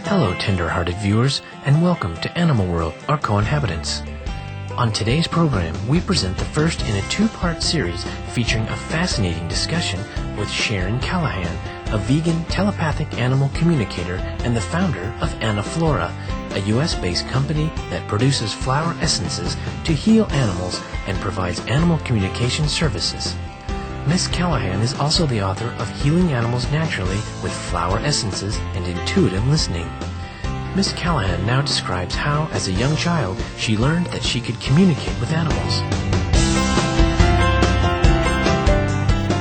Hello, tender-hearted viewers, and welcome to Animal World, our co-inhabitants. On today's program, we present the first in a two-part series featuring a fascinating discussion with Sharon Callahan, a vegan telepathic animal communicator and the founder of Anaflora, a U.S.-based company that produces flower essences to heal animals and provides animal communication services. Miss Callahan is also the author of Healing Animals Naturally with Flower Essences and Intuitive Listening. Miss Callahan now describes how, as a young child, she learned that she could communicate with animals.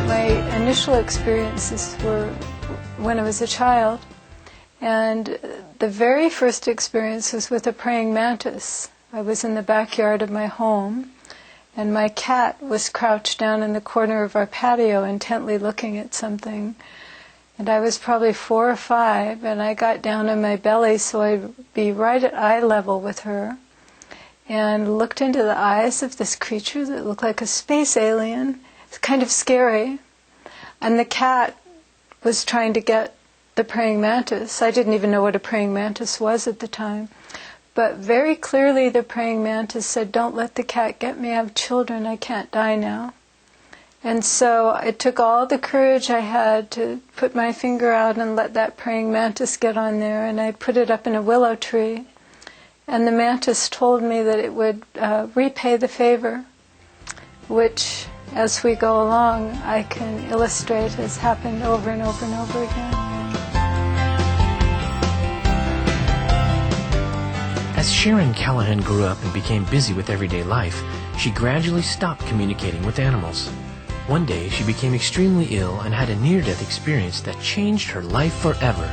My initial experiences were when I was a child, and the very first experience was with a praying mantis. I was in the backyard of my home, and my cat was crouched down in the corner of our patio intently looking at something. And I was probably 4 or 5, and I got down on my belly so I'd be right at eye level with her, and looked into the eyes of this creature that looked like a space alien. It's kind of scary. And the cat was trying to get the praying mantis. I didn't even know what a praying mantis was at the time. But very clearly the praying mantis said, "Don't let the cat get me. I have children. I can't die now." And so it took all the courage I had to put my finger out and let that praying mantis get on there, and I put it up in a willow tree. And the mantis told me that it would repay the favor, which, as we go along, I can illustrate has happened over and over and over again. As Sharon Callahan grew up and became busy with everyday life, she gradually stopped communicating with animals. One day, she became extremely ill and had a near-death experience that changed her life forever.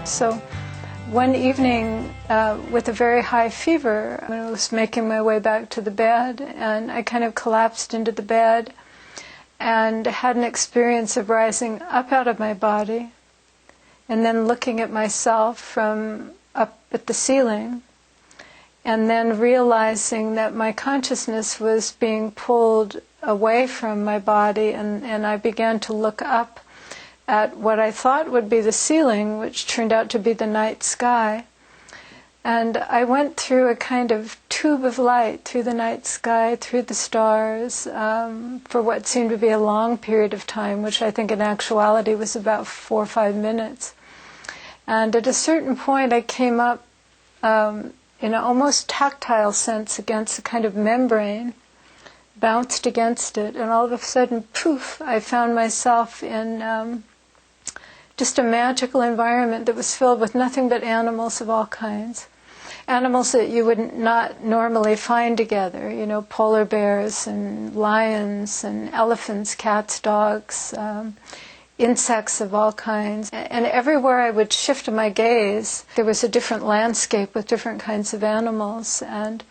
So, one evening, with a very high fever, I was making my way back to the bed, and I kind of collapsed into the bed and had an experience of rising up out of my body and then looking at myself from up at the ceiling, and then realizing that my consciousness was being pulled away from my body, and I began to look up at what I thought would be the ceiling, which turned out to be the night sky. And I went through a kind of tube of light through the night sky, through the stars, for what seemed to be a long period of time, which I think in actuality was about 4 or 5 minutes. And at a certain point I came up in an almost tactile sense against a kind of membrane, bounced against it, and all of a sudden, poof, I found myself in just a magical environment that was filled with nothing but animals of all kinds. Animals that you would not normally find together, you know, polar bears and lions and elephants, cats, dogs, insects of all kinds. And everywhere I would shift my gaze, there was a different landscape with different kinds of animals. And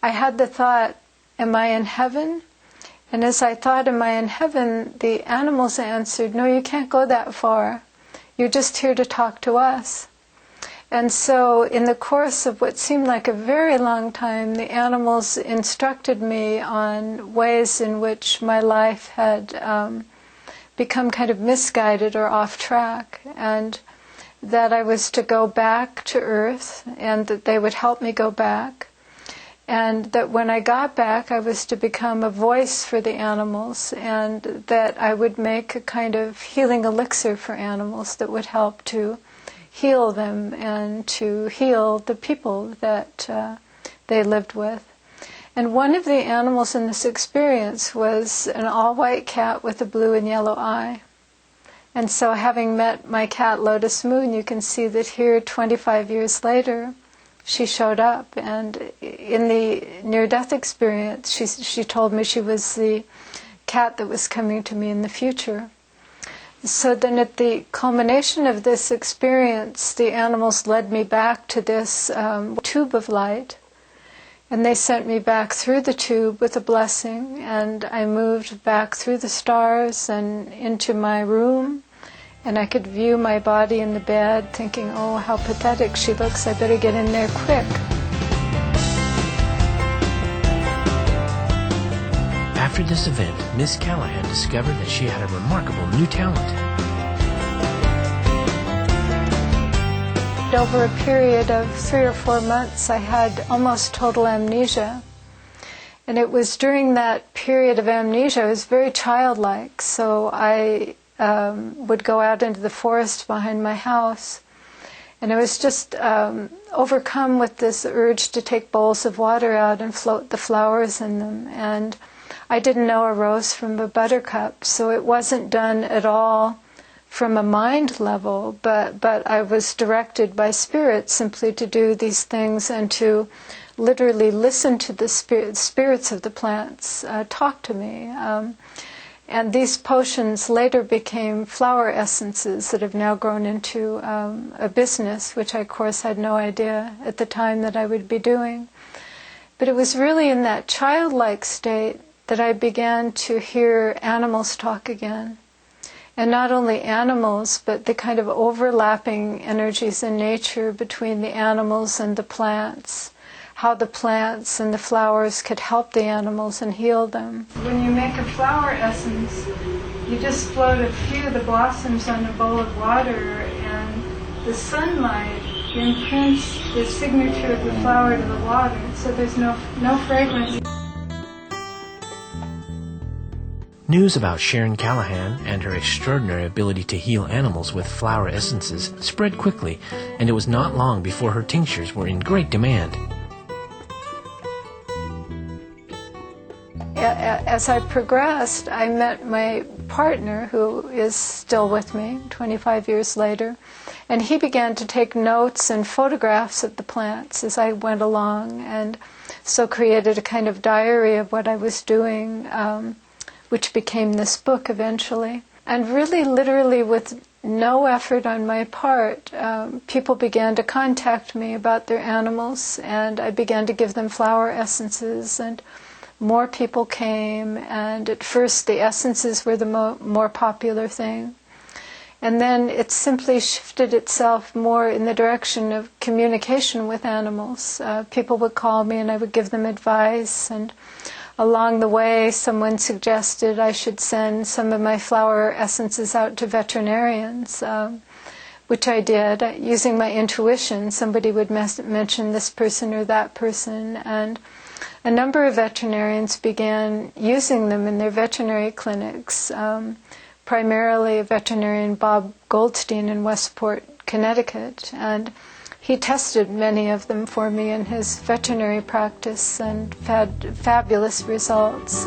I had the thought, am I in heaven? And as I thought, am I in heaven, the animals answered, no, you can't go that far. You're just here to talk to us. And so in the course of what seemed like a very long time, the animals instructed me on ways in which my life had become kind of misguided or off track, and that I was to go back to Earth, and that they would help me go back, and that when I got back I was to become a voice for the animals, and that I would make a kind of healing elixir for animals that would help to heal them and to heal the people that they lived with. And one of the animals in this experience was an all-white cat with a blue and yellow eye. And so having met my cat Lotus Moon, you can see that here 25 years later she showed up, and in the near-death experience she told me she was the cat that was coming to me in the future. So then at the culmination of this experience, the animals led me back to this tube of light, and they sent me back through the tube with a blessing, and I moved back through the stars and into my room, and I could view my body in the bed thinking, oh, how pathetic she looks, I better get in there quick. After this event, Miss Callahan discovered that she had a remarkable new talent. that over a period of 3 or 4 months I had almost total amnesia. And it was during that period of amnesia, I was very childlike, so I would go out into the forest behind my house, and I was just overcome with this urge to take bowls of water out and float the flowers in them. And I didn't know a rose from a buttercup, so it wasn't done at all from a mind level, but I was directed by Spirit simply to do these things and to literally listen to the spirits of the plants talk to me. And these potions later became flower essences that have now grown into a business, which I, of course, had no idea at the time that I would be doing. But it was really in that childlike state that I began to hear animals talk again. And not only animals, but the kind of overlapping energies in nature between the animals and the plants. How the plants and the flowers could help the animals and heal them. When you make a flower essence, you just float a few of the blossoms on a bowl of water, and the sunlight imprints the signature of the flower to the water, so there's no fragrance. News about Sharon Callahan and her extraordinary ability to heal animals with flower essences spread quickly, and it was not long before her tinctures were in great demand. As I progressed, I met my partner, who is still with me 25 years later, and he began to take notes and photographs of the plants as I went along, and so created a kind of diary of what I was doing, which became this book eventually. And really, literally, with no effort on my part, people began to contact me about their animals, and I began to give them flower essences, and more people came, and at first the essences were the more popular thing. And then it simply shifted itself more in the direction of communication with animals. People would call me and I would give them advice, and along the way someone suggested I should send some of my flower essences out to veterinarians, which I did. Using my intuition, somebody would mention this person or that person, and a number of veterinarians began using them in their veterinary clinics, primarily veterinarian Bob Goldstein in Westport, Connecticut. And he tested many of them for me in his veterinary practice and had fabulous results.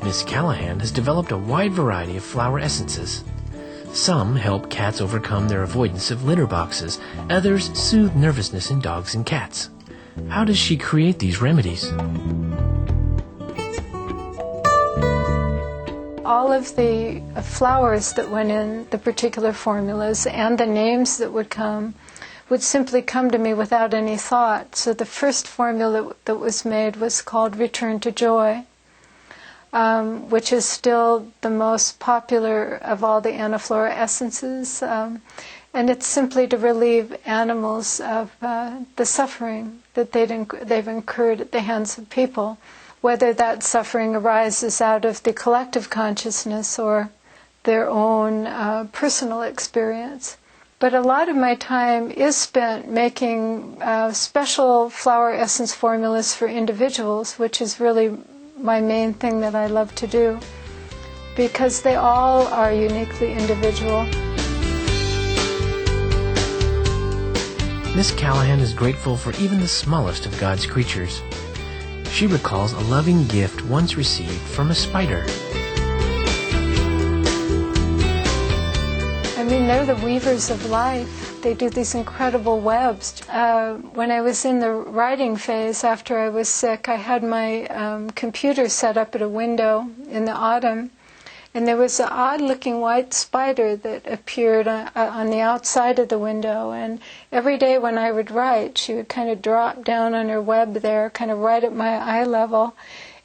Miss Callahan has developed a wide variety of flower essences. Some help cats overcome their avoidance of litter boxes. Others soothe nervousness in dogs and cats. How does she create these remedies? All of the flowers that went in the particular formulas and the names that would simply come to me without any thought. So the first formula that was made was called Return to Joy, which is still the most popular of all the Anaflora essences. And it's simply to relieve animals of the suffering that they've incurred at the hands of people, whether that suffering arises out of the collective consciousness or their own personal experience. But a lot of my time is spent making special flower essence formulas for individuals, which is really my main thing that I love to do, because they all are uniquely individual. Miss Callahan is grateful for even the smallest of God's creatures. She recalls a loving gift once received from a spider. I mean, they're the weavers of life. They do these incredible webs. When I was in the writing phase after I was sick, I had my computer set up at a window in the autumn, and there was an odd-looking white spider that appeared on the outside of the window. And every day when I would write, she would kind of drop down on her web there, kind of right at my eye level.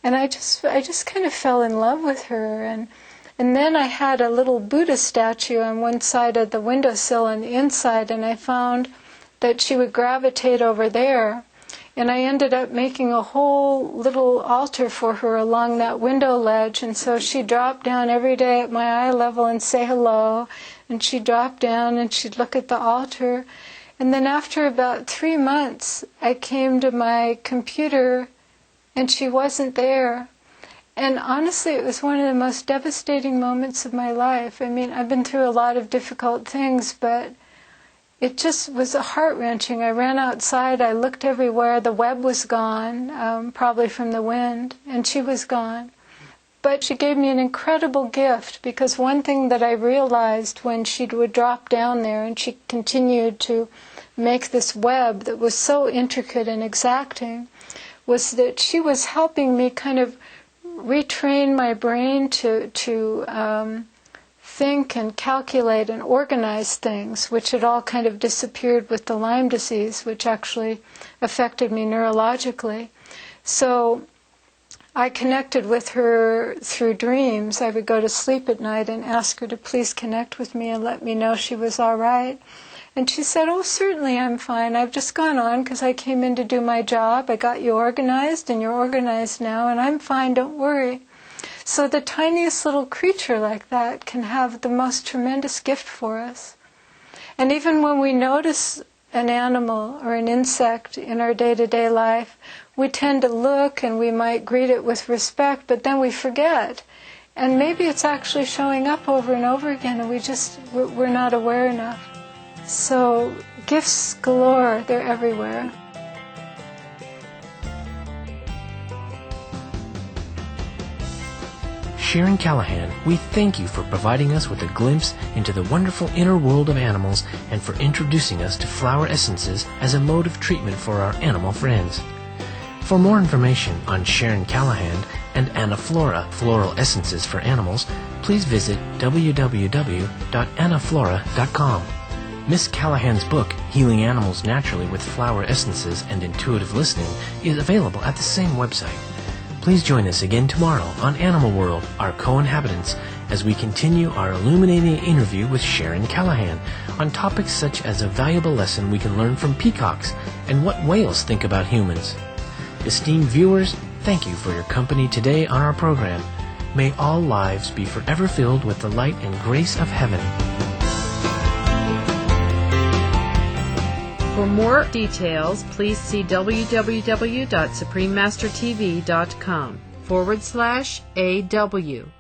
And I just kind of fell in love with her. And then I had a little Buddha statue on one side of the windowsill on the inside, and I found that she would gravitate over there. And I ended up making a whole little altar for her along that window ledge. And so she'd drop down every day at my eye level and say hello. And she'd drop down and she'd look at the altar. And then after about 3 months, I came to my computer and she wasn't there. And honestly, it was one of the most devastating moments of my life. I mean, I've been through a lot of difficult things, but it just was heart-wrenching. I ran outside, I looked everywhere, the web was gone, probably from the wind, and she was gone. But she gave me an incredible gift, because one thing that I realized when she would drop down there and she continued to make this web that was so intricate and exacting, was that she was helping me kind of retrain my brain to think and calculate and organize things, which had all kind of disappeared with the Lyme disease, which actually affected me neurologically. So I connected with her through dreams. I would go to sleep at night and ask her to please connect with me and let me know she was all right. And she said, "Oh, certainly I'm fine. I've just gone on because I came in to do my job. I got you organized and you're organized now and I'm fine, don't worry." So the tiniest little creature like that can have the most tremendous gift for us. And even when we notice an animal or an insect in our day-to-day life, we tend to look and we might greet it with respect, but then we forget. And maybe it's actually showing up over and over again and we're not aware enough. So gifts galore, they're everywhere. Sharon Callahan, we thank you for providing us with a glimpse into the wonderful inner world of animals and for introducing us to flower essences as a mode of treatment for our animal friends. For more information on Sharon Callahan and Anaflora floral essences for animals, please visit www.anaflora.com. Miss Callahan's book, Healing Animals Naturally with Flower Essences and Intuitive Listening, is available at the same website. Please join us again tomorrow on Animal World, Our Co-Inhabitants, as we continue our illuminating interview with Sharon Callahan on topics such as a valuable lesson we can learn from peacocks and what whales think about humans. Esteemed viewers, thank you for your company today on our program. May all lives be forever filled with the light and grace of heaven. For more details, please see www.suprememastertv.com/AW.